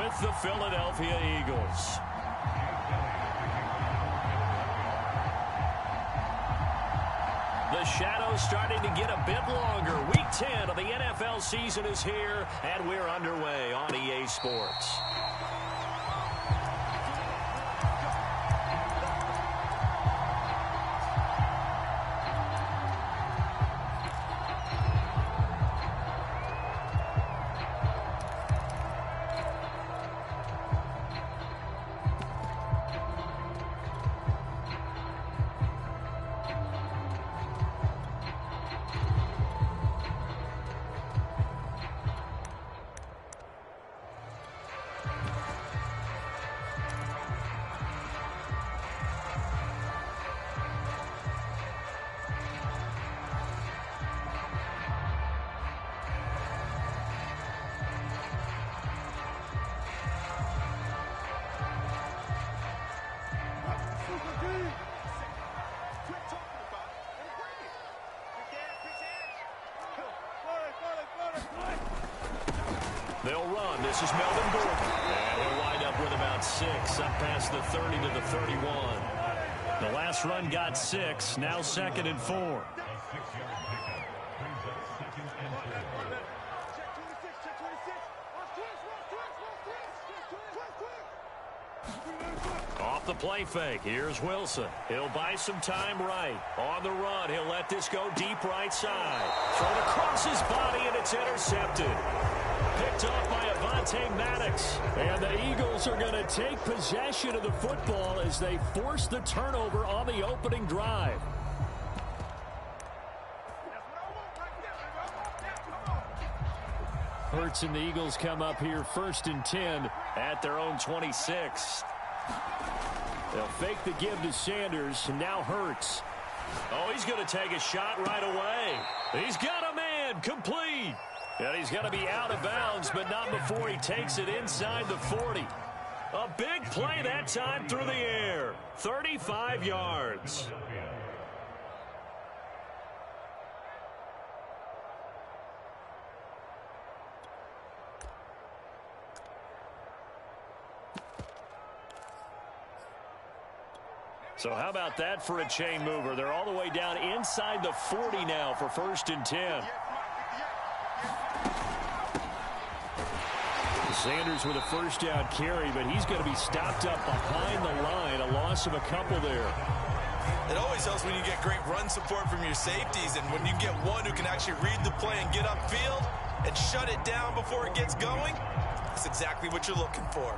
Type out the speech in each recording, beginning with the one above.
with the Philadelphia Eagles. The shadow's starting to get a bit longer. Week 10 of the NFL season is here, and we're underway on EA Sports. They'll run. This is Melvin Gordon. And he'll wind up with about 6, up past the 30 to the 31. The last run got 6, now 2nd and 4. Off the play fake, here's Wilson. He'll buy some time right. On the run, he'll let this go deep right side. Thrown across his body, and it's intercepted. Picked off by Avonte Maddox. And the Eagles are going to take possession of the football as they force the turnover on the opening drive. Hurts and the Eagles come up here 1st and 10 at their own 26. They'll fake the give to Sanders, and now Hurts. Oh, he's going to take a shot right away. He's got a man, complete. And he's going to be out of bounds, but not before he takes it inside the 40. A big play that time through the air. 35 yards. So how about that for a chain mover? They're all the way down inside the 40 now for 1st and 10. Sanders with a 1st down carry, but he's going to be stopped up behind the line. A loss of a couple there. It always helps when you get great run support from your safeties, and when you get one who can actually read the play and get upfield and shut it down before it gets going, that's exactly what you're looking for.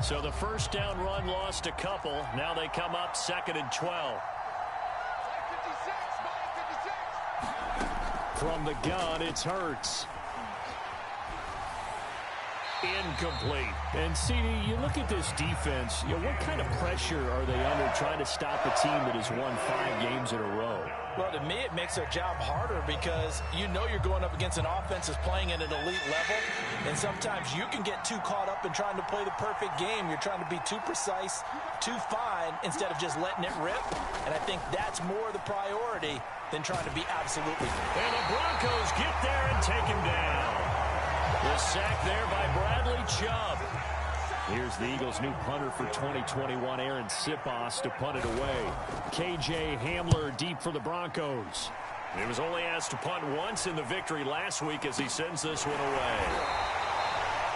So the 1st down run lost a couple. Now they come up 2nd and 12. From the gun, it's Hurts. Incomplete. And, CD, you look at this defense, what kind of pressure are they under trying to stop a team that has won 5 games in a row? Well, to me, it makes their job harder because you know you're going up against an offense that's playing at an elite level, and sometimes you can get too caught up in trying to play the perfect game. You're trying to be too precise, too fine, instead of just letting it rip, and I think that's more the priority than trying to be absolutely. And the Broncos get there and take him down. The sack there by Bradley Chubb. Here's the Eagles' new punter for 2021, Aaron Sipos, to punt it away. KJ Hamler deep for the Broncos. He was only asked to punt once in the victory last week as he sends this one away.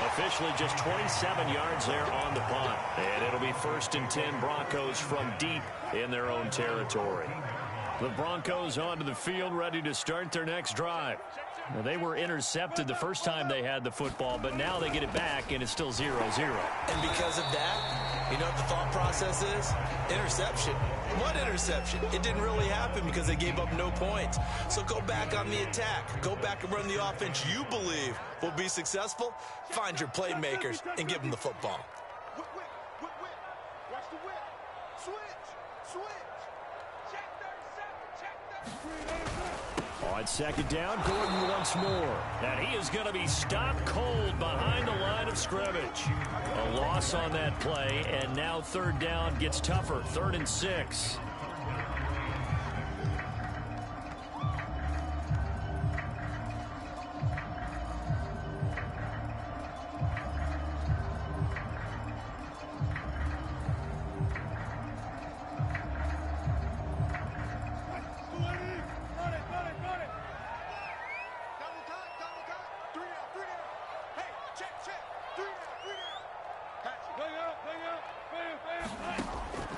Officially just 27 yards there on the punt. And it'll be 1st and 10 Broncos from deep in their own territory. The Broncos onto the field, ready to start their next drive. Well, they were intercepted the first time they had the football, but now they get it back, and it's still 0-0. And because of that, you know what the thought process is? Interception. What interception? It didn't really happen because they gave up no points. So go back on the attack. Go back and run the offense you believe will be successful. Find your playmakers and give them the football. Watch the whip. Switch. Check 37. On 2nd down, Gordon once more. And he is going to be stopped cold behind the line of scrimmage. A loss on that play, and now 3rd down gets tougher. 3rd and 6.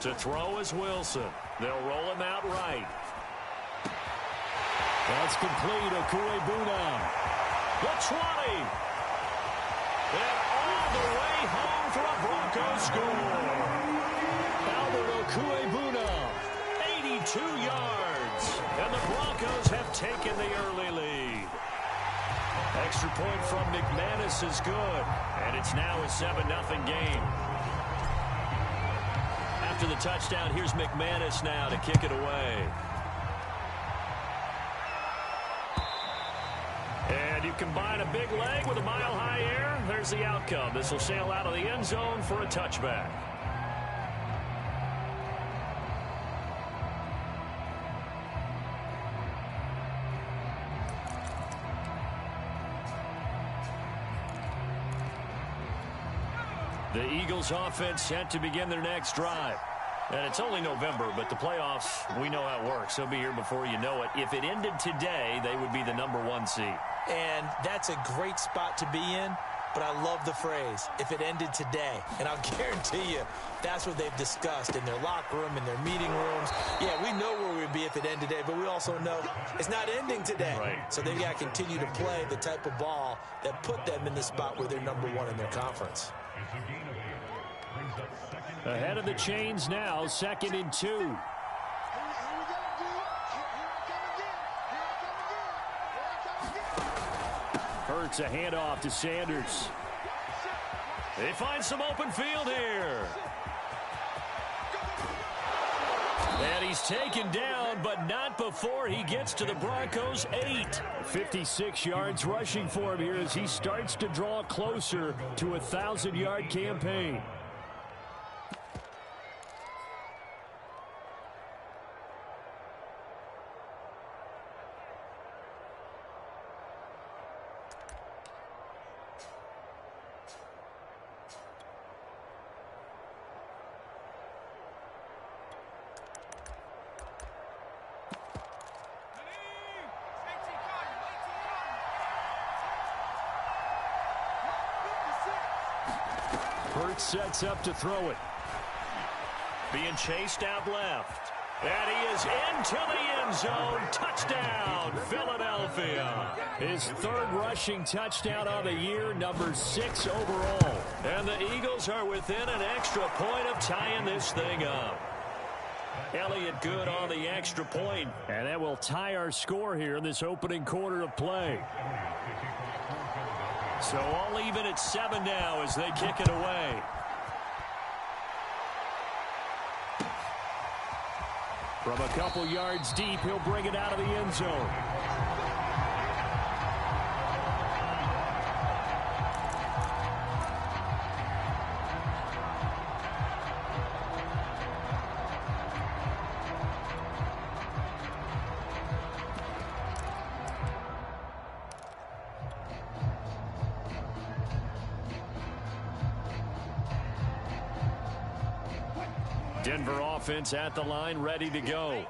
To throw is Wilson. They'll roll him out right. That's complete. Okuegbuna. The 20. And all the way home for a Broncos score. Albert Okuegbuna, 82 yards. And the Broncos have taken the early lead. Extra point from McManus is good. And it's now a 7-0 game. After the touchdown, here's McManus now to kick it away. And you combine a big leg with a mile-high air, there's the outcome. This will sail out of the end zone for a touchback. The Eagles offense set to begin their next drive. And it's only November, but the playoffs, we know how it works. They'll be here before you know it. If it ended today, they would be the #1 seed. And that's a great spot to be in, but I love the phrase, if it ended today. And I'll guarantee you, that's what they've discussed in their locker room, in their meeting rooms. Yeah, we know where we'd be if it ended today, but we also know it's not ending today. Right. So they've got to continue to play the type of ball that put them in the spot where they're #1 in their conference. Ahead of the chains now, 2nd and 2. Hurts a handoff to Sanders. They find some open field here. And he's taken down, but not before he gets to the Broncos' 8. 56 yards rushing for him here as he starts to draw closer to a 1,000-yard campaign. Hurts sets up to throw it. Being chased out left. And he is into the end zone. Touchdown, Philadelphia. His 3rd rushing touchdown of the year, #6 overall. And the Eagles are within an extra point of tying this thing up. Elliott good on the extra point. And that will tie our score here in this opening quarter of play. So all even at 7 now as they kick it away. From a couple yards deep, he'll bring it out of the end zone. Denver offense at the line, ready to go.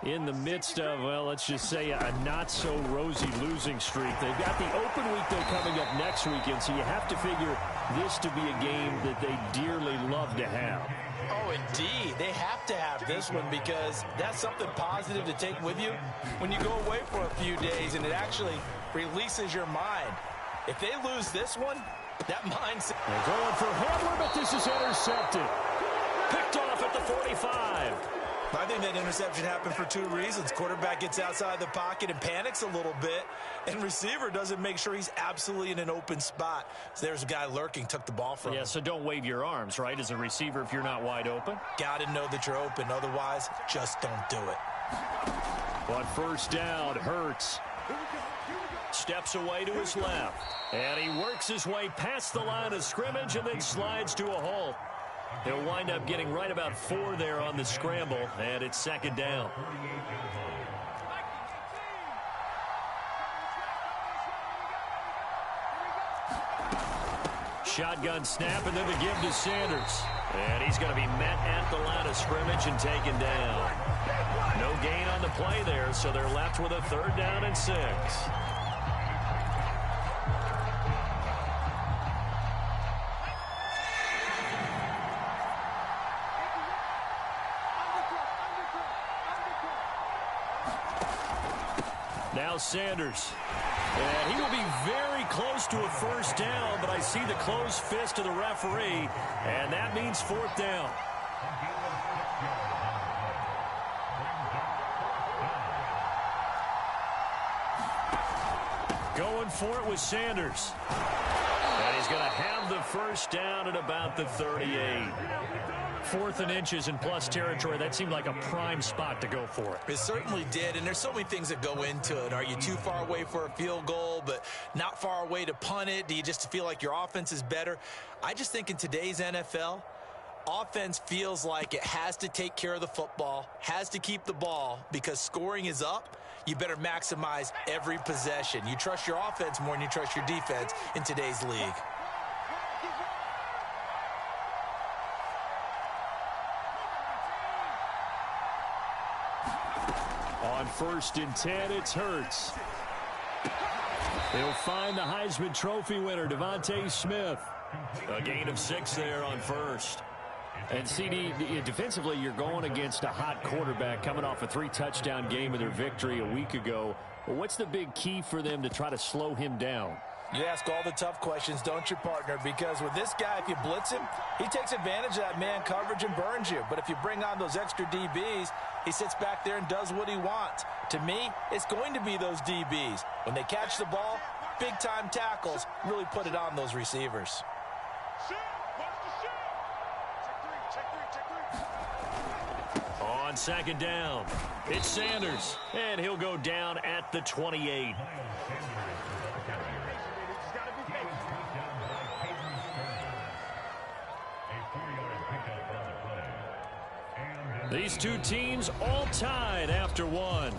In the midst of, well, let's just say a not-so-rosy losing streak. They've got the open week, though, coming up next weekend, so you have to figure this to be a game that they dearly love to have. Oh, indeed. They have to have this one because that's something positive to take with you when you go away for a few days, and it actually releases your mind. If they lose this one, that mindset... They're going for Hamler, but this is intercepted. Picked off at the 45. I think that interception happened for 2 reasons. Quarterback gets outside the pocket and panics a little bit, and receiver doesn't make sure he's absolutely in an open spot. So there's a guy lurking, took the ball from him. Yeah, so don't wave your arms, right, as a receiver if you're not wide open. Got to know that you're open. Otherwise, just don't do it. But first down, Hurts. Steps away to his left. And he works his way past the line of scrimmage and then slides to a halt. He'll wind up getting right about 4 there on the scramble, and it's 2nd down. Shotgun snap, and then the give to Sanders. And he's going to be met at the line of scrimmage and taken down. No gain on the play there, so they're left with a 3rd down and 6. Now Sanders. And he will be very close to a first down, but I see the closed fist of the referee, and that means fourth down. Going for it with Sanders. And he's going to have the first down at about the 38. 4th and inches in plus territory. That seemed like a prime spot to go for it. It certainly did, and there's so many things that go into it. Are you too far away for a field goal, but not far away to punt it? Do you just feel like your offense is better? I just think in today's NFL, offense feels like it has to take care of the football, has to keep the ball, because scoring is up. You better maximize every possession. You trust your offense more than you trust your defense in today's league. On 1st and 10, it's Hurts. They'll find the Heisman Trophy winner, Devontae Smith. A gain of 6 there on 1st. And CD, defensively, you're going against a hot quarterback coming off a 3-touchdown game of their victory a week ago. Well, what's the big key for them to try to slow him down? You ask all the tough questions, don't you, partner? Because with this guy, if you blitz him, he takes advantage of that man coverage and burns you. But if you bring on those extra DBs, he sits back there and does what he wants. To me, it's going to be those DBs. When they catch the ball, big-time tackles really put it on those receivers. On 2nd down, it's Sanders, and he'll go down at the 28. These two teams all tied after one.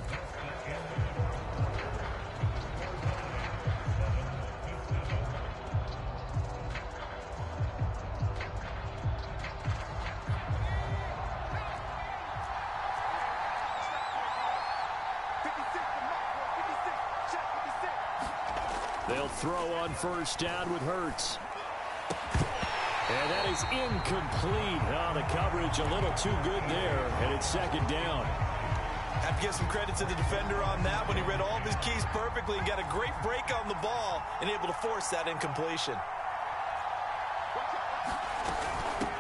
They'll throw on 1st down with Hurts. And that is incomplete. Oh, the coverage a little too good there, and it's 2nd down. Have to give some credit to the defender on that when he read all of his keys perfectly and got a great break on the ball and able to force that incompletion.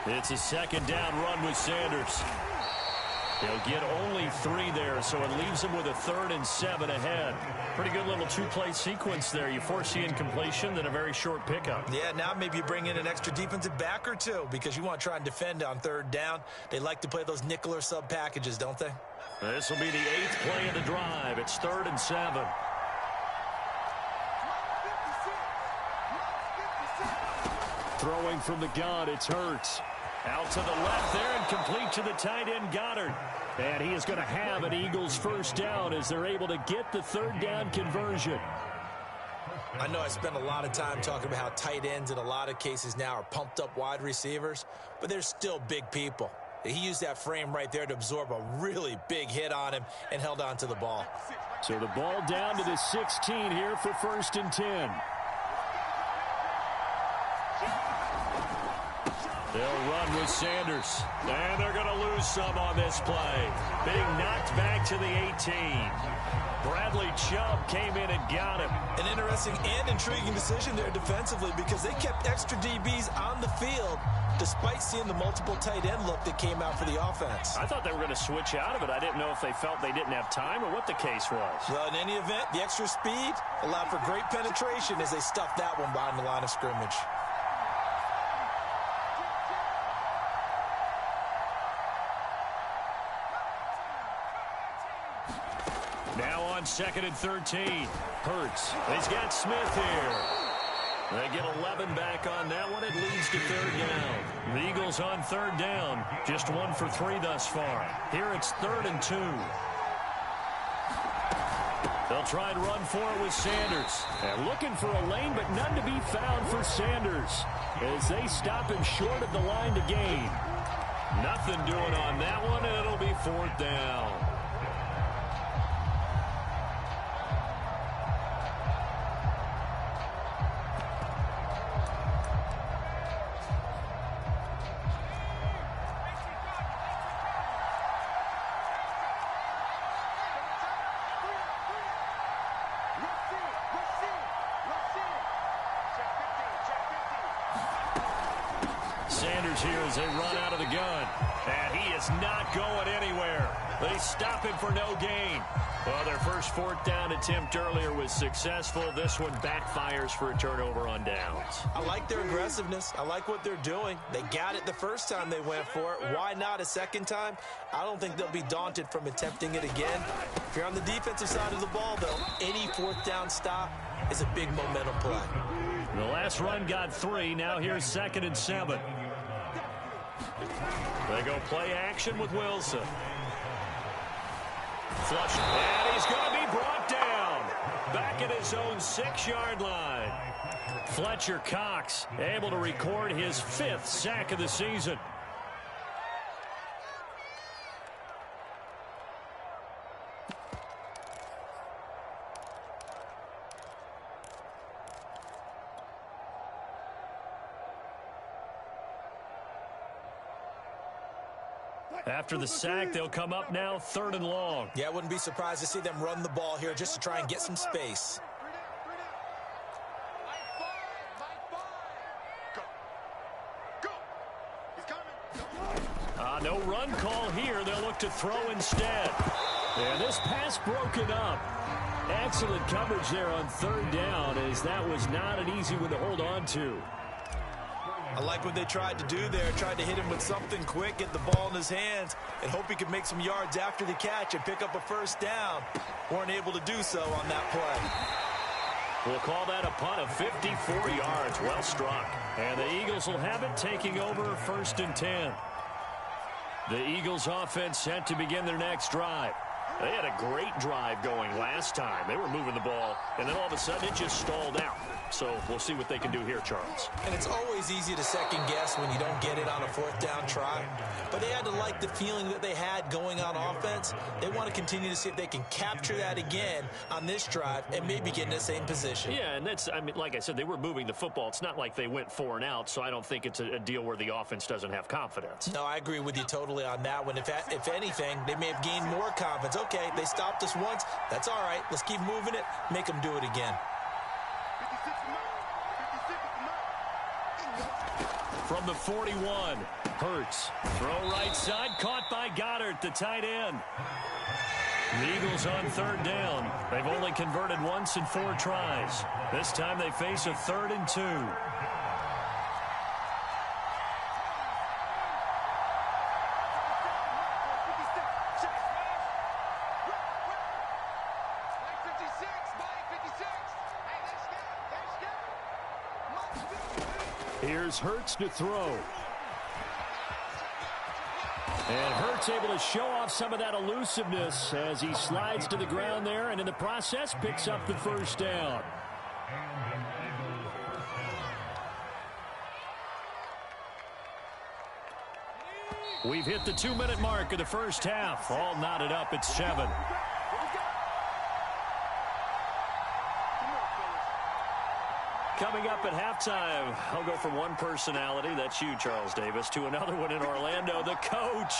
It's a 2nd down run with Sanders. He'll get only 3 there, so it leaves him with a 3rd and 7 ahead. Pretty good little 2-play sequence there. You force the incompletion, then a very short pickup. Yeah, now maybe you bring in an extra defensive back or two because you want to try and defend on 3rd down. They like to play those nickel or sub packages, don't they? This will be the 8th play of the drive. It's 3rd and 7. Throwing from the gun, it's Hurts. Out to the left there and complete to the tight end, Goddard. And he is going to have an Eagles 1st down as they're able to get the 3rd down conversion. I know I spent a lot of time talking about how tight ends in a lot of cases now are pumped up wide receivers, but they're still big people. He used that frame right there to absorb a really big hit on him and held on to the ball. So the ball down to the 16 here for 1st and 10. They'll run with Sanders. And they're going to lose some on this play. Being knocked back to the 18. Bradley Chubb came in and got him. An interesting and intriguing decision there defensively because they kept extra DBs on the field despite seeing the multiple tight end look that came out for the offense. I thought they were going to switch out of it. I didn't know if they felt they didn't have time or what the case was. Well, in any event, the extra speed allowed for great penetration as they stuffed that one behind the line of scrimmage. Now on 2nd and 13. Hurts. He's got Smith here. They get 11 back on that one. It leads to 3rd down. The Eagles on 3rd down. Just 1 for 3 thus far. Here it's 3rd and 2. They'll try and run for it with Sanders. And looking for a lane, but none to be found for Sanders as they stop him short of the line to gain. Nothing doing on that one, and it'll be 4th down. coverage here as they run out of the gun. And he is not going anywhere. They stop him for no gain. Well, their first fourth down attempt earlier was successful. This one backfires for a turnover on downs. I like their aggressiveness. I like what they're doing. They got it the first time they went for it. Why not a second time? I don't think they'll be daunted from attempting it again. If you're on the defensive side of the ball, though, any fourth down stop is a big momentum play. The last run got 3. Now here's 2nd and 7. They go play action with Wilson. Flush, and he's going to be brought down. Back at his own 6-yard line. Fletcher Cox able to record his 5th sack of the season. After the sack, they'll come up now 3rd and long. Yeah, I wouldn't be surprised to see them run the ball here just to try and get some space. No run call here. They'll look to throw instead. And this pass broken up. Excellent coverage there on 3rd down, as that was not an easy one to hold on to. I like what they tried to do there. Tried to hit him with something quick, get the ball in his hands, and hope he could make some yards after the catch and pick up a first down. Weren't able to do so on that play. We'll call that a punt of 54 yards. Well struck. And the Eagles will have it, taking over 1st and 10. The Eagles offense set to begin their next drive. They had a great drive going last time. They were moving the ball, and then all of a sudden it just stalled out. So we'll see what they can do here, Charles. And it's always easy to second guess when you don't get it on a 4th down try. But they had to like the feeling that they had going on offense. They want to continue to see if they can capture that again on this drive and maybe get in the same position. Yeah, and that's, I mean, like I said, they were moving the football. It's not like they went 4 and out, so I don't think it's a deal where the offense doesn't have confidence. No, I agree with you totally on that one. If anything, they may have gained more confidence. Okay, they stopped us once. That's all right. Let's keep moving it. Make them do it again. From the 41, Hurts. Throw right side, caught by Goddard, the tight end. The Eagles on 3rd down. They've only converted once in 4 tries. This time they face a 3rd and 2. Here's Hurts to throw. And Hurts able to show off some of that elusiveness as he slides to the ground there, and in the process picks up the first down. We've hit the 2-minute mark of the first half. All knotted up at 7. Coming up at halftime, I'll go from one personality, that's you, Charles Davis, to another one in Orlando, the coach.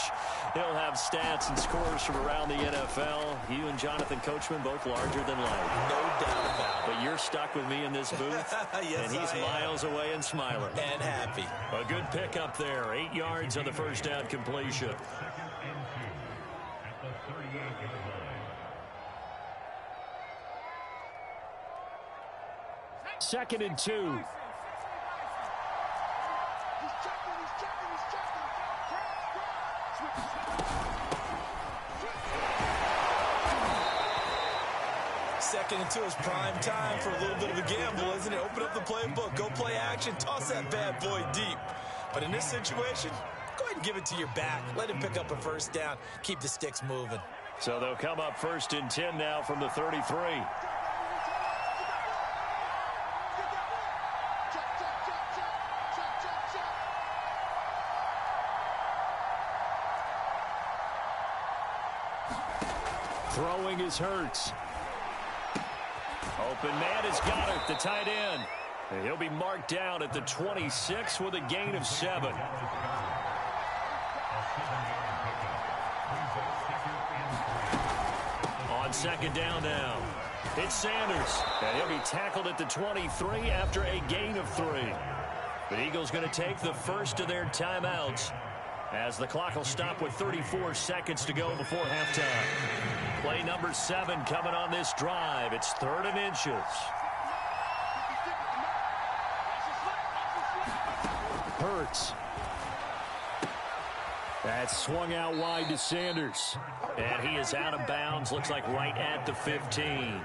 He'll have stats and scores from around the NFL. You and Jonathan Coachman, both larger than life. No doubt about it. But you're stuck with me in this booth, yes, and he's miles away and smiling. And happy. A good pickup there, 8 yards on the first down completion. Second and 2. Second and 2 is prime time for a little bit of a gamble, isn't it? Open up the playbook, go play action, toss that bad boy deep. But in this situation, go ahead and give it to your back. Let him pick up a first down. Keep the sticks moving. So they'll come up 1st and 10 now from the 33. Throwing is Hurts. Open man is Goddard, the tight end. And he'll be marked down at the 26 with a gain of 7. On 2nd down now, it's Sanders. And he'll be tackled at the 23 after a gain of 3. The Eagles going to take the first of their timeouts as the clock will stop with 34 seconds to go before halftime. Play number 7 coming on this drive. It's 3rd and inches. Hurts. That's swung out wide to Sanders. And he is out of bounds. Looks like right at the 15.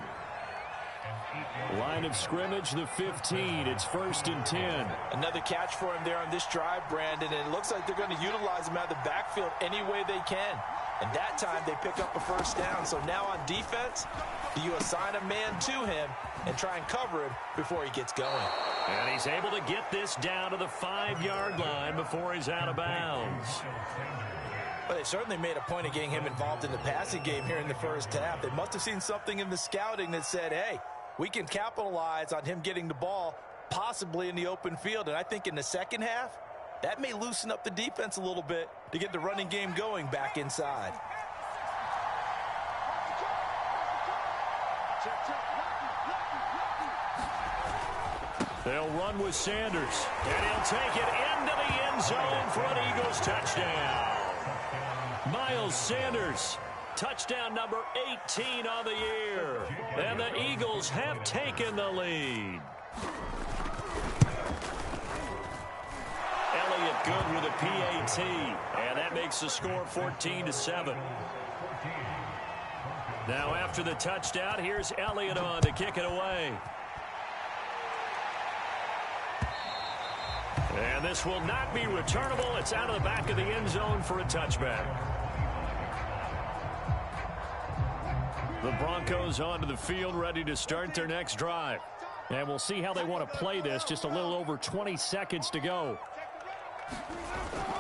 Line of scrimmage, the 15. It's 1st and 10. Another catch for him there on this drive, Brandon. And it looks like they're going to utilize him out of the backfield any way they can. And that time they pick up a 1st down. So now on defense, do you assign a man to him and try and cover him before he gets going? And he's able to get this down to the 5-yard line before he's out of bounds. Well, they certainly made a point of getting him involved in the passing game here in the first half. They must have seen something in the scouting that said, hey, we can capitalize on him getting the ball possibly in the open field. And I think in the second half, that may loosen up the defense a little bit to get the running game going back inside. They'll run with Sanders, and he'll take it into the end zone for an Eagles touchdown. Miles Sanders, touchdown number 18 on the year. And the Eagles have taken the lead. Elliott good with a PAT, and that makes the score 14-7. Now after the touchdown, here's Elliott on to kick it away. And this will not be returnable. It's out of the back of the end zone for a touchback. The Broncos onto the field, ready to start their next drive. And we'll see how they want to play this. Just a little over 20 seconds to go.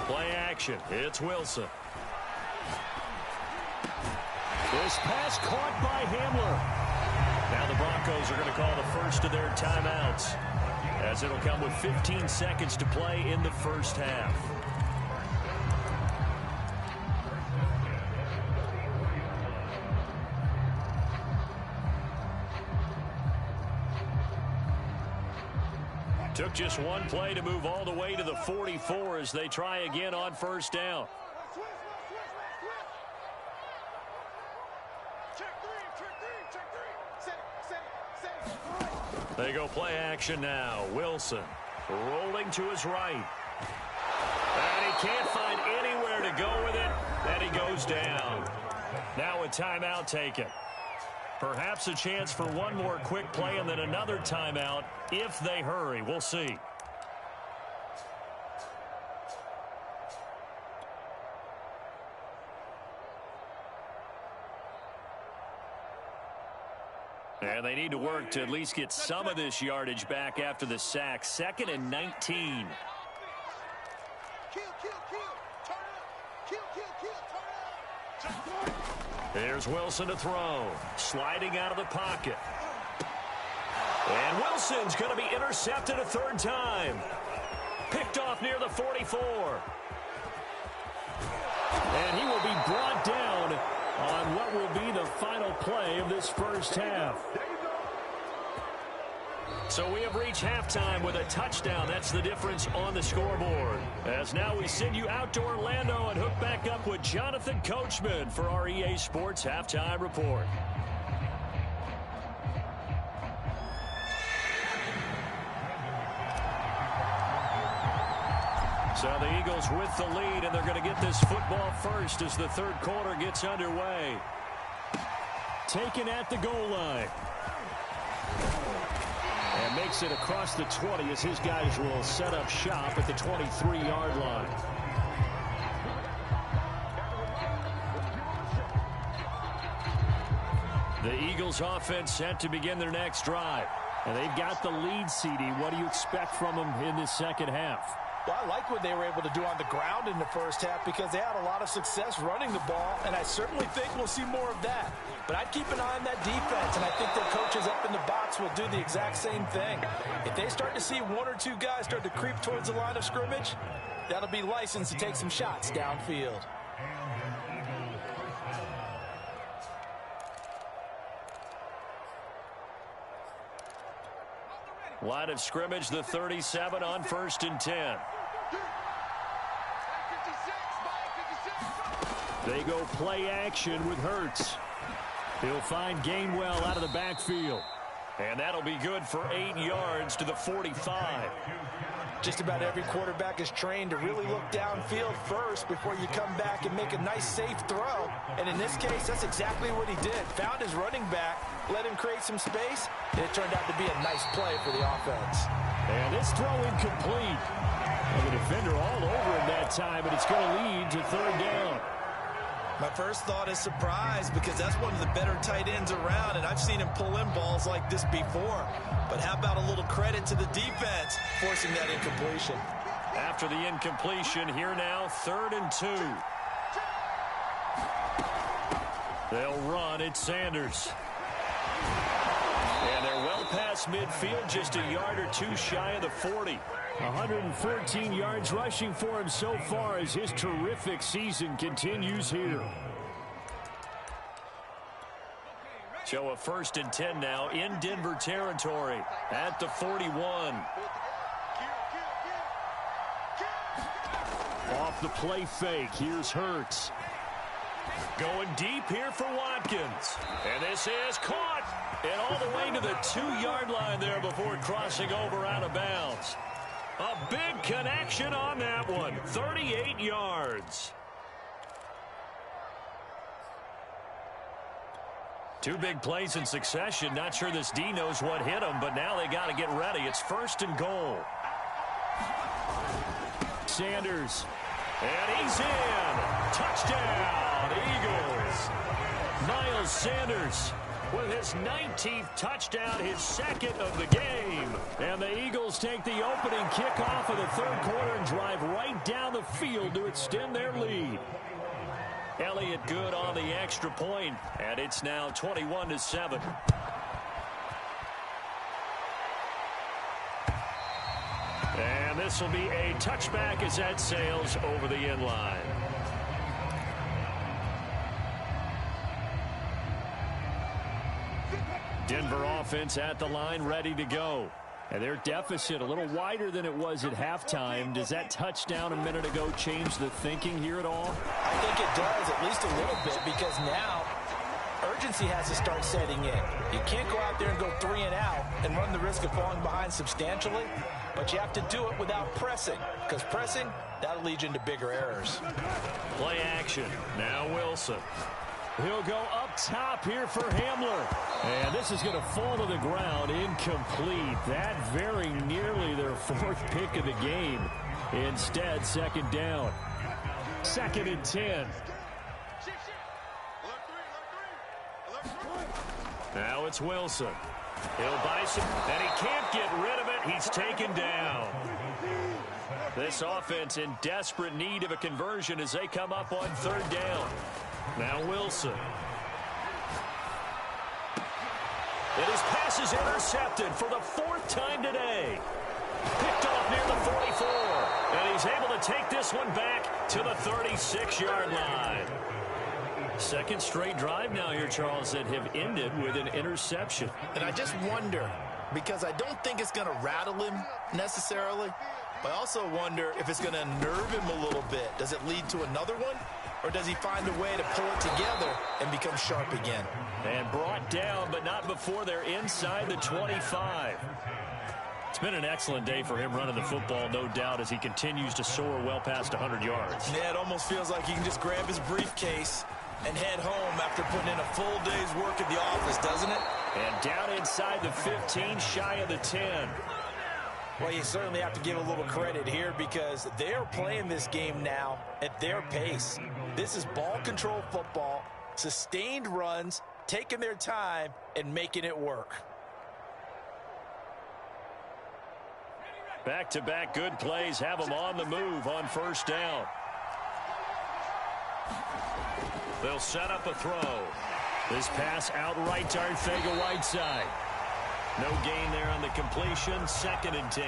Play action. It's Wilson. This pass caught by Hamler. Now the Broncos are going to call the first of their timeouts, as it'll come with 15 seconds to play in the first half. Took just one play to move all the way to the 44 as they try again on 1st down. They go play action now. Wilson rolling to his right. And he can't find anywhere to go with it. And he goes down. Now a timeout taken. Perhaps a chance for one more quick play and then another timeout if they hurry. We'll see. And they need to work to at least get some of this yardage back after the sack. 2nd and 19. Here's Wilson to throw. Sliding out of the pocket. And Wilson's going to be intercepted a 3rd time. Picked off near the 44. And he will be brought down on what will be the final play of this first half. So we have reached halftime with a touchdown. That's the difference on the scoreboard. As now we send you out to Orlando and hook back up with Jonathan Coachman for our EA Sports Halftime Report. So the Eagles with the lead, and they're going to get this football first as the 3rd quarter gets underway. Taken at the goal line. And makes it across the 20 as his guys will set up shop at the 23-yard line. The Eagles offense set to begin their next drive. And they've got the lead, CD. What do you expect from them in this second half? Well, I like what they were able to do on the ground in the first half because they had a lot of success running the ball, and I certainly think we'll see more of that. But I'd keep an eye on that defense, and I think their coaches up in the box will do the exact same thing. If they start to see 1 or 2 guys start to creep towards the line of scrimmage, that'll be licensed to take some shots downfield. Line of scrimmage, the 37 on 1st and 10. They go play action with Hurts. He'll find Gainwell out of the backfield. And that'll be good for 8 yards to the 45. Just about every quarterback is trained to really look downfield first before you come back and make a nice, safe throw. And in this case, that's exactly what he did. Found his running back, let him create some space, and it turned out to be a nice play for the offense. And this throw incomplete. And the defender all over him that time, and it's going to lead to 3rd down. My first thought is surprise because that's one of the better tight ends around, and I've seen him pull in balls like this before. But how about a little credit to the defense forcing that incompletion? After the incompletion, here now, 3rd and 2. They'll run it, Sanders. And they're well past midfield, just a yard or two shy of the 40. 114 yards rushing for him so far as his terrific season continues here. So a 1st and 10 now in Denver territory at the 41. Off the play fake, here's Hurts. Going deep here for Watkins. And this is caught. And all the way to the 2-yard line there before crossing over out of bounds. A big connection on that one. 38 yards. 2 big plays in succession. Not sure this D knows what hit him, but now they got to get ready. It's 1st and goal. Sanders. And he's in. Touchdown, Eagles. Miles Sanders with his 19th touchdown, his 2nd of the game. And the Eagles take the opening kickoff of the 3rd quarter and drive right down the field to extend their lead. Elliott good on the extra point, and it's now 21-7. And this will be a touchback as that sails over the end line. Denver offense at the line, ready to go. And their deficit a little wider than it was at halftime. Does that touchdown a minute ago change the thinking here at all? I think it does, at least a little bit, because now urgency has to start setting in. You can't go out there and go 3 and out and run the risk of falling behind substantially, but you have to do it without pressing, because pressing, that'll lead you into bigger errors. Play action. Now Wilson. He'll go up top here for Hamler. And this is going to fall to the ground, incomplete. That very nearly their 4th pick of the game. Instead, 2nd down. 2nd and 10. Now it's Wilson. He'll buy some, and he can't get rid of it. He's taken down. This offense in desperate need of a conversion as they come up on 3rd down. Now Wilson. And his pass is intercepted for the 4th time today. Picked off near the 44. And he's able to take this one back to the 36-yard line. 2nd straight drive now here, Charles, that have ended with an interception. And I just wonder, because I don't think it's going to rattle him necessarily, but I also wonder if it's going to unnerve him a little bit. Does it lead to another one? Or does he find a way to pull it together and become sharp again? And brought down, but not before they're inside the 25. It's been an excellent day for him running the football, no doubt, as he continues to soar well past 100 yards. Yeah, it almost feels like he can just grab his briefcase and head home after putting in a full day's work at the office, doesn't it? And down inside the 15, shy of the 10. Well, you certainly have to give a little credit here because they're playing this game now at their pace. This is ball control football, sustained runs, taking their time, and making it work. Back-to-back good plays have them on the move on 1st down. They'll set up a throw. This pass outright to Arcega-Whiteside. No gain there on the completion. 2nd and 10.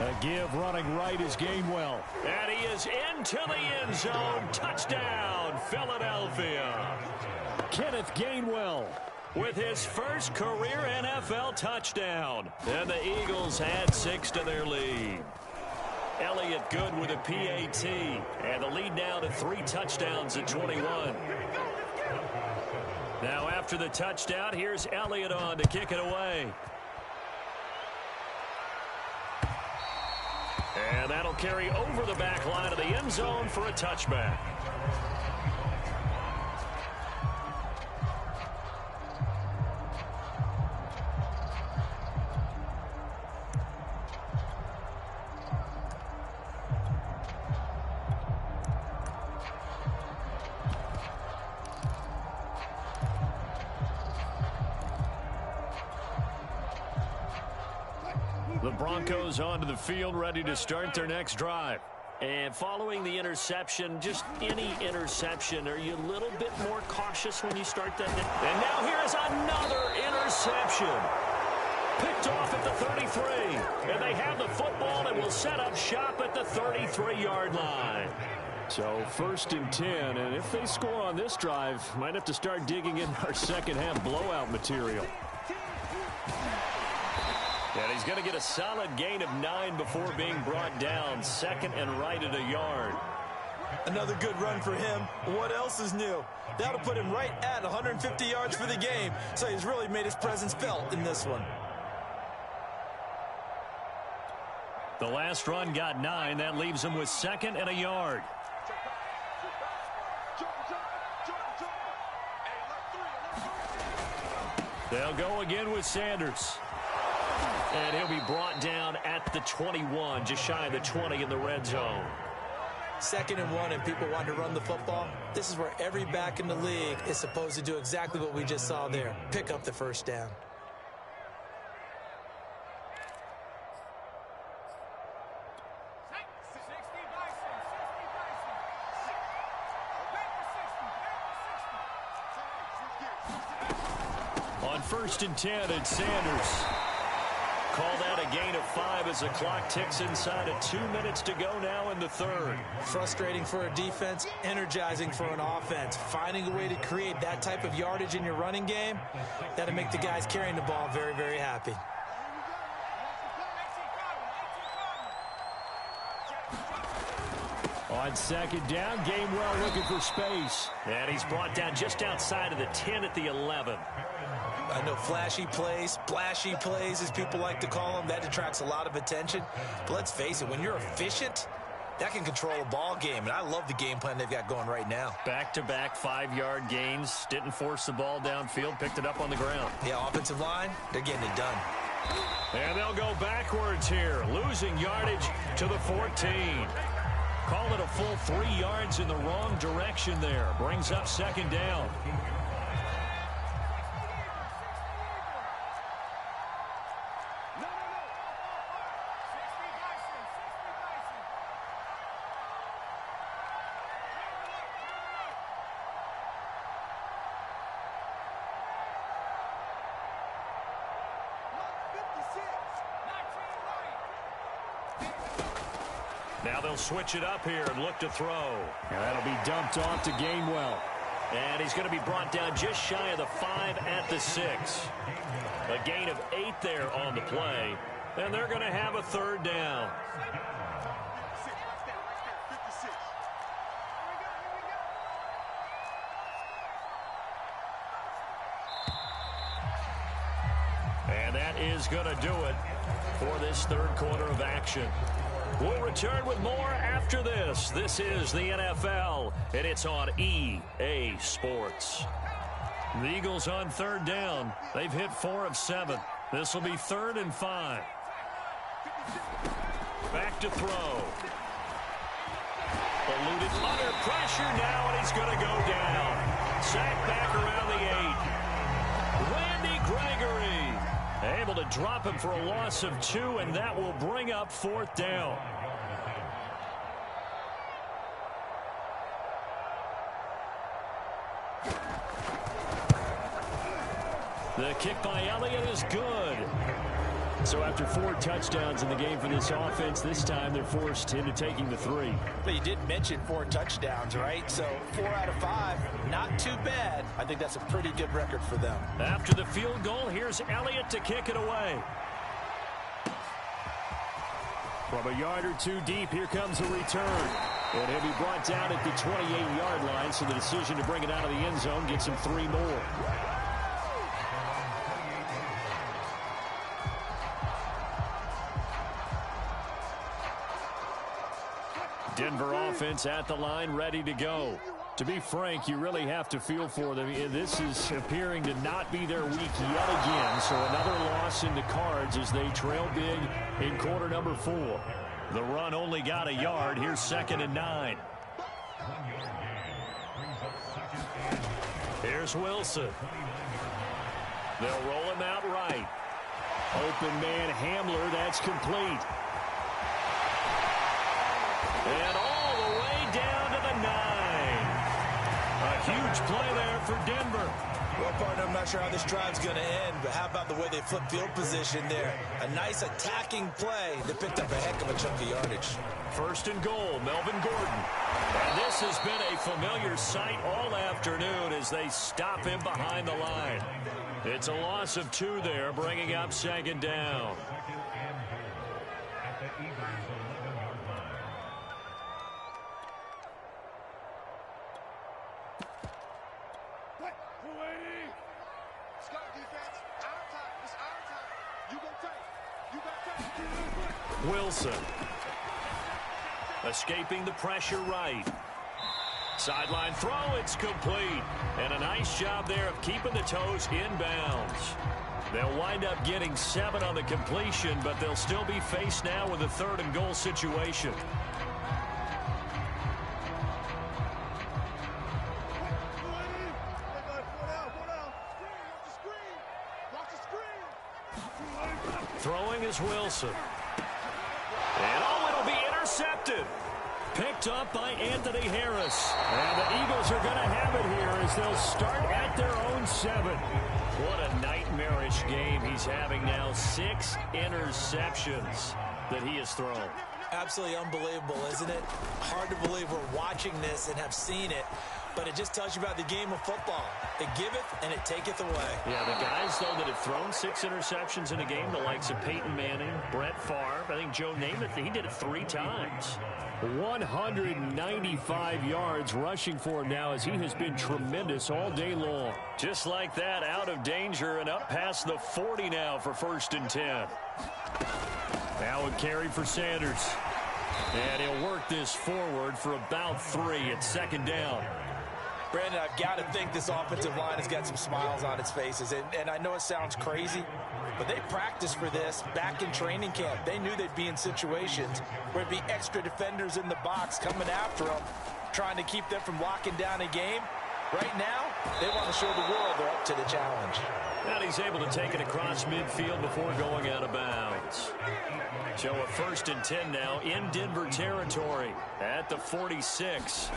A give running right is Gainwell. And he is into the end zone. Touchdown, Philadelphia. Kenneth Gainwell with his first career NFL touchdown. And the Eagles add 6 to their lead. Elliott good with a PAT. And the lead now to 3 touchdowns at 21. Now after the touchdown, here's Elliott on to kick it away. And that'll carry over the back line of the end zone for a touchback. The Broncos onto the field, ready to start their next drive. And following the interception, just any interception, are you a little bit more cautious when you start that? And now here is another interception. Picked off at the 33. And they have the football and will set up shop at the 33-yard line. So 1st and 10, and if they score on this drive, might have to start digging in our second half blowout material. And he's going to get a solid gain of 9 before being brought down. 2nd and right at a yard. Another good run for him. What else is new? That'll put him right at 150 yards for the game. So he's really made his presence felt in this one. The last run got 9. That leaves him with 2nd and a yard. They'll go again with Sanders. And he'll be brought down at the 21, just shy of the 20 in the red zone. 2nd and 1 and people want to run the football. This is where every back in the league is supposed to do exactly what we just saw there. Pick up the first down. On 1st and 10, it's Sanders. Call that a gain of 5 as the clock ticks inside of 2 minutes to go now in the 3rd. Frustrating for a defense, energizing for an offense. Finding a way to create that type of yardage in your running game, that'll make the guys carrying the ball very, very happy. On 2nd down, Gainwell looking for space. And he's brought down just outside of the 10 at the 11. I know flashy plays, splashy plays, as people like to call them, that attracts a lot of attention. But let's face it, when you're efficient, that can control a ball game. And I love the game plan they've got going right now. Back-to-back 5-yard gains. Didn't force the ball downfield. Picked it up on the ground. Yeah, offensive line, they're getting it done. And they'll go backwards here. Losing yardage to the 14. Call it a full 3 yards in the wrong direction there. Brings up 2nd down. Now they'll switch it up here and look to throw. And that'll be dumped off to Gainwell. And he's going to be brought down just shy of the 5 at the 6. A gain of 8 there on the play. And they're going to have a 3rd down. And that is going to do it for this 3rd quarter of action. We'll return with more after this. This is the NFL, and it's on EA Sports. The Eagles on 3rd down. They've hit 4 of 7. This will be 3rd and 5. Back to throw. Eluded under pressure now, and he's going to go down. Sacked back around the 8. Randy Gregory able to drop him for a loss of 2, and that will bring up 4th down. The kick by Elliott is good. So after 4 touchdowns in the game for this offense, this time they're forced into taking the 3. But you did mention 4 touchdowns, right? So 4 out of 5, not too bad. I think that's a pretty good record for them. After the field goal, here's Elliott to kick it away. From a yard or 2 deep, here comes a return. And he'll be brought down at the 28-yard line, so the decision to bring it out of the end zone gets him 3 more. Denver offense at the line, ready to go. To be frank, you really have to feel for them. This is appearing to not be their week yet again, so another loss in the cards as they trail big in quarter number 4. The run only got a yard. Here's 2nd and 9. Here's Wilson. They'll roll him out right. Open man Hamler, that's complete. And all the way down to the 9. A huge play there for Denver. Well, partner, I'm not sure how this drive's going to end, but how about the way they flip field position there? A nice attacking play that picked up a heck of a chunk of yardage. 1st and goal, Melvin Gordon. And this has been a familiar sight all afternoon as they stop him behind the line. It's a loss of 2 there, bringing up 2nd down. Wilson. Escaping the pressure right. Sideline throw, it's complete. And a nice job there of keeping the toes inbounds. They'll wind up getting 7 on the completion, but they'll still be faced now with a 3rd and goal situation. Throwing is Wilson. And it'll be intercepted. Picked up by Anthony Harris. And the Eagles are going to have it here as they'll start at their own 7. What a nightmarish game he's having now. 6 interceptions that he has thrown. Absolutely unbelievable, isn't it? Hard to believe we're watching this and have seen it, but it just tells you about the game of football. It giveth and it taketh away. Yeah, the guys, though, that have thrown 6 interceptions in a game, the likes of Peyton Manning, Brett Favre, I think Joe Namath, he did it 3 times. 195 yards rushing for him now as he has been tremendous all day long. Just like that, out of danger and up past the 40 now for 1st and 10. Now a carry for Sanders. And he'll work this forward for about 3 at 2nd down. Brandon, I've got to think this offensive line has got some smiles on its faces. And I know it sounds crazy, but they practiced for this back in training camp. They knew they'd be in situations where there'd be extra defenders in the box coming after them, trying to keep them from locking down a game. Right now, they want to show the world they're up to the challenge. And he's able to take it across midfield before going out of bounds. So a 1st and 10 now in Denver territory at the 46.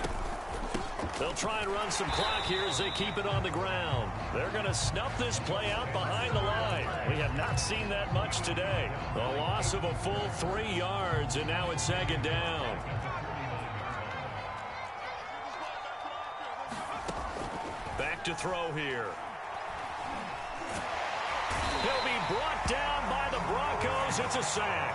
They'll try and run some clock here as they keep it on the ground. They're going to snuff this play out behind the line. We have not seen that much today. The loss of a full 3 yards, and now it's 2nd down. Back to throw here. He'll be brought down by the Broncos. It's a sack.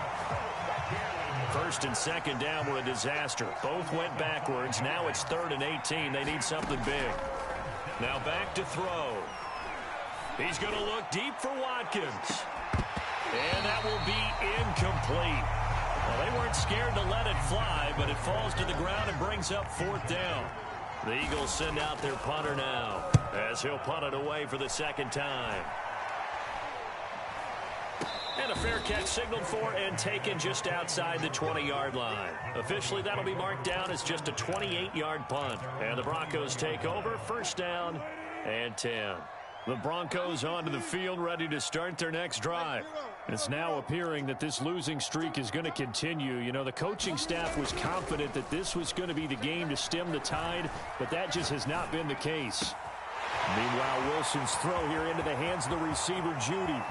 1st and 2nd down were a disaster. Both went backwards. Now it's 3rd and 18. They need something big. Now back to throw. He's going to look deep for Watkins. And that will be incomplete. Well, they weren't scared to let it fly, but it falls to the ground and brings up 4th down. The Eagles send out their punter now as he'll punt it away for the 2nd time. And a fair catch signaled for and taken just outside the 20-yard line. Officially, that'll be marked down as just a 28-yard punt. And the Broncos take over, 1st down and 10. The Broncos onto the field, ready to start their next drive. It's now appearing that this losing streak is going to continue. You know, the coaching staff was confident that this was going to be the game to stem the tide, but that just has not been the case. Meanwhile, Wilson's throw here into the hands of the receiver, Judy.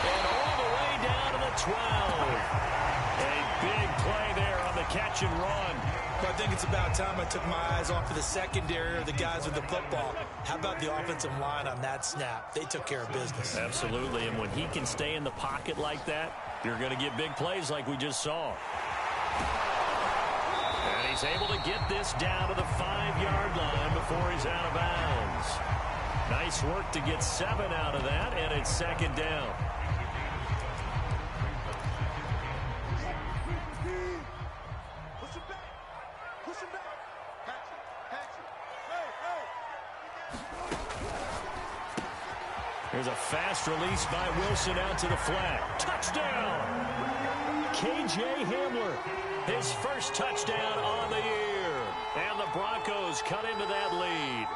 And all the way down to the 12. A big play there on the catch and run. But I think it's about time I took my eyes off of the secondary or the guys with the football. How about the offensive line on that snap? They took care of business. Absolutely, and when he can stay in the pocket like that, you're going to get big plays like we just saw. And he's able to get this down to the 5-yard line before he's out of bounds. Nice work to get 7 out of that, and it's second down. There's a fast release by Wilson out to the flat. Touchdown! K.J. Hamler, his first touchdown on the year. And the Broncos cut into that lead.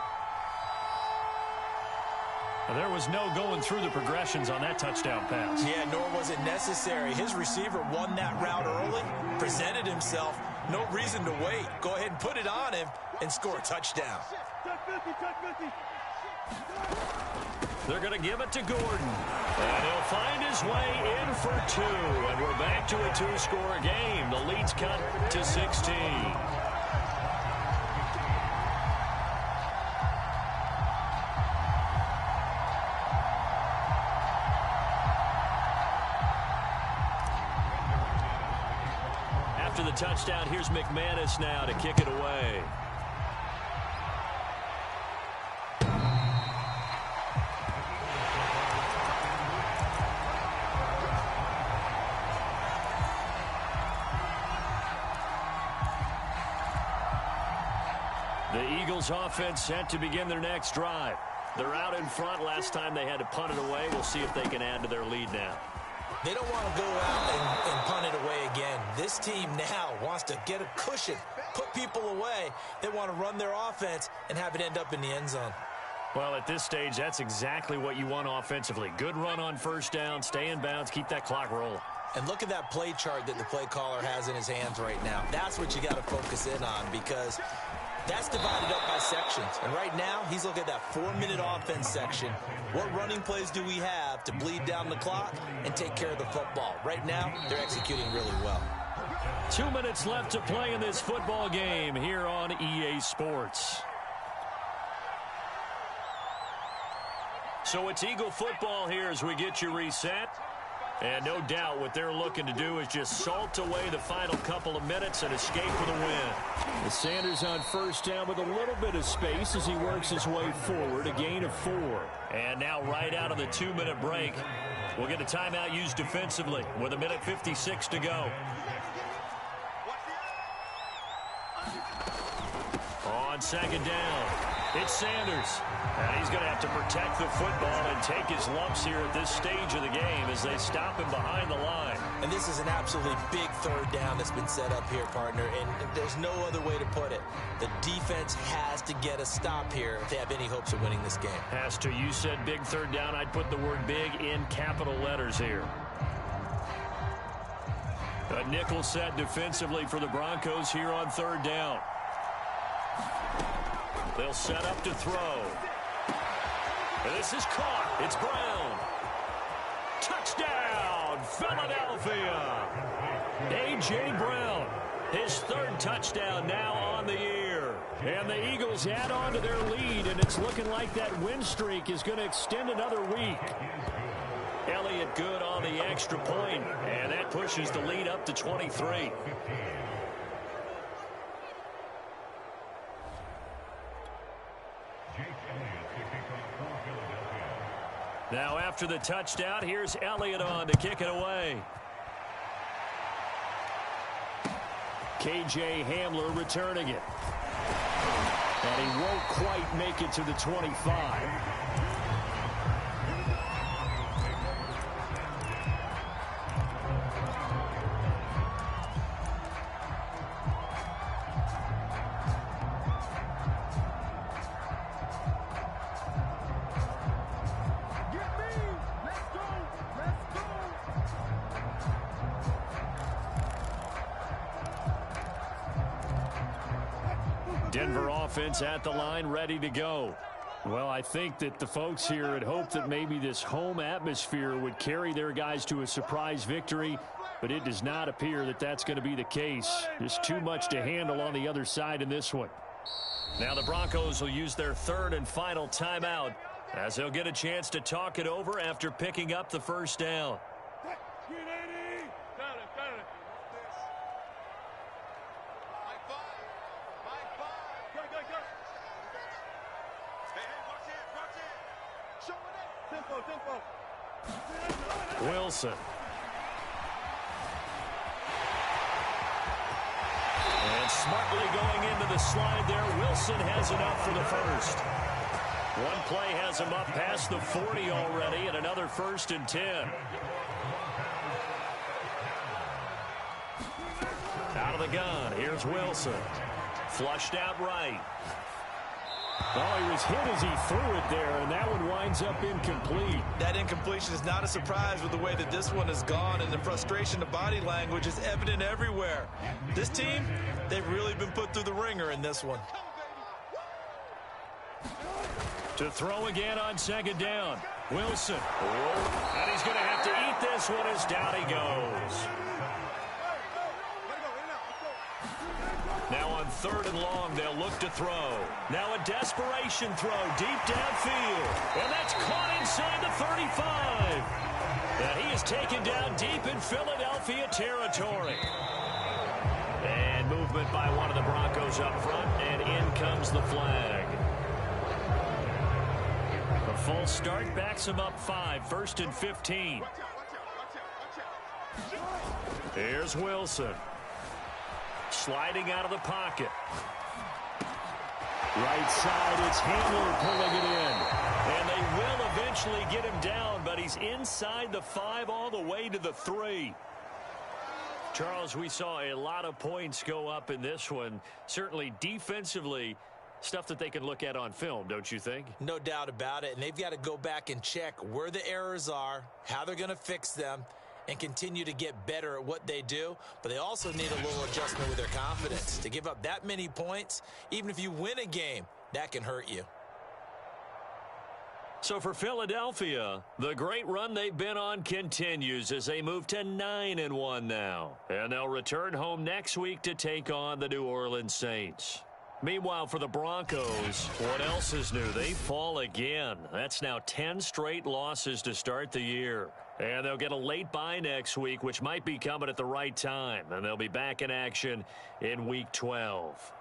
Well, there was no going through the progressions on that touchdown pass. Yeah, nor was it necessary. His receiver won that route early, presented himself. No reason to wait. Go ahead and put it on him and score a touchdown. They're going to give it to Gordon. And he'll find his way in for 2. And we're back to a 2-score game. The lead's cut to 16. After the touchdown, here's McManus now to kick it away. The Eagles offense set to begin their next drive. They're out in front. Last time they had to punt it away. We'll see if they can add to their lead now. They don't want to go out and punt it away again. This team now wants to get a cushion, put people away. They want to run their offense and have it end up in the end zone. Well, at this stage, that's exactly what you want offensively. Good run on first down, stay in bounds, keep that clock rolling. And look at that play chart that the play caller has in his hands right now. That's what you got to focus in on because that's divided up by sections. And right now, he's looking at that 4-minute offense section. What running plays do we have to bleed down the clock and take care of the football? Right now, they're executing really well. 2 minutes left to play in this football game here on EA Sports. So it's Eagle football here as we get you reset. And no doubt what they're looking to do is just salt away the final couple of minutes and escape with a win. The Sanders on first down with a little bit of space as he works his way forward, a gain of 4. And now right out of the 2-minute break, we'll get a timeout used defensively with 1:56 to go. On second down, it's Sanders. And he's going to have to protect the football and take his lumps here at this stage of the game as they stop him behind the line. And this is an absolutely big third down that's been set up here, partner, and there's no other way to put it. The defense has to get a stop here if they have any hopes of winning this game. Has to. You said big third down. I'd put the word big in capital letters here. A nickel set defensively for the Broncos here on third down. They'll set up to throw. And this is caught. It's Brown. Touchdown, Philadelphia. A.J. Brown, his third touchdown now on the year. And the Eagles add on to their lead, and it's looking like that win streak is going to extend another week. Elliott good on the extra point, and that pushes the lead up to 23. Now after the touchdown, here's Elliott on to kick it away. K.J. Hamler returning it. And he won't quite make it to the 25. Denver offense at the line, ready to go. Well, I think that the folks here had hoped that maybe this home atmosphere would carry their guys to a surprise victory, but it does not appear that that's going to be the case. There's too much to handle on the other side in this one. Now the Broncos will use their third and final timeout as they'll get a chance to talk it over after picking up the first down. Wilson. And smartly going into the slide there. Wilson has enough for the first. One play has him up past the 40 already, and another 1st and 10. Out of the gun, here's Wilson. Flushed out right. Oh, he was hit as he threw it there, and that one winds up incomplete. That incompletion is not a surprise with the way that this one has gone, and the frustration of body language is evident everywhere. This team, they've really been put through the ringer in this one. To throw again on 2nd down. Wilson. And he's going to have to eat this one as down he goes. Now on 3rd and long, they'll look to throw. Now a desperation throw deep downfield. And that's caught inside the 35. And he is taken down deep in Philadelphia territory. And movement by one of the Broncos up front, and in comes the flag. A false start backs him up 5, 1st and 15. Here's Wilson. Sliding out of the pocket. Right side, it's Handler pulling it in. And they will eventually get him down, but he's inside the 5 all the way to the 3. Charles, we saw a lot of points go up in this one. Certainly defensively, stuff that they can look at on film, don't you think? No doubt about it, and they've got to go back and check where the errors are, how they're going to fix them, and continue to get better at what they do. But they also need a little adjustment with their confidence. To give up that many points, even if you win a game, that can hurt you. So for Philadelphia, the great run they've been on continues as they move to 9-1 now. And they'll return home next week to take on the New Orleans Saints. Meanwhile, for the Broncos, what else is new? They fall again. That's now 10 straight losses to start the year. And they'll get a late bye next week, which might be coming at the right time. And they'll be back in action in Week 12.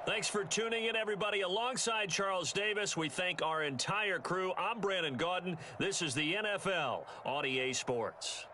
Thanks for tuning in, everybody. Alongside Charles Davis, we thank our entire crew. I'm Brandon Gaudin. This is the NFL on EA Sports.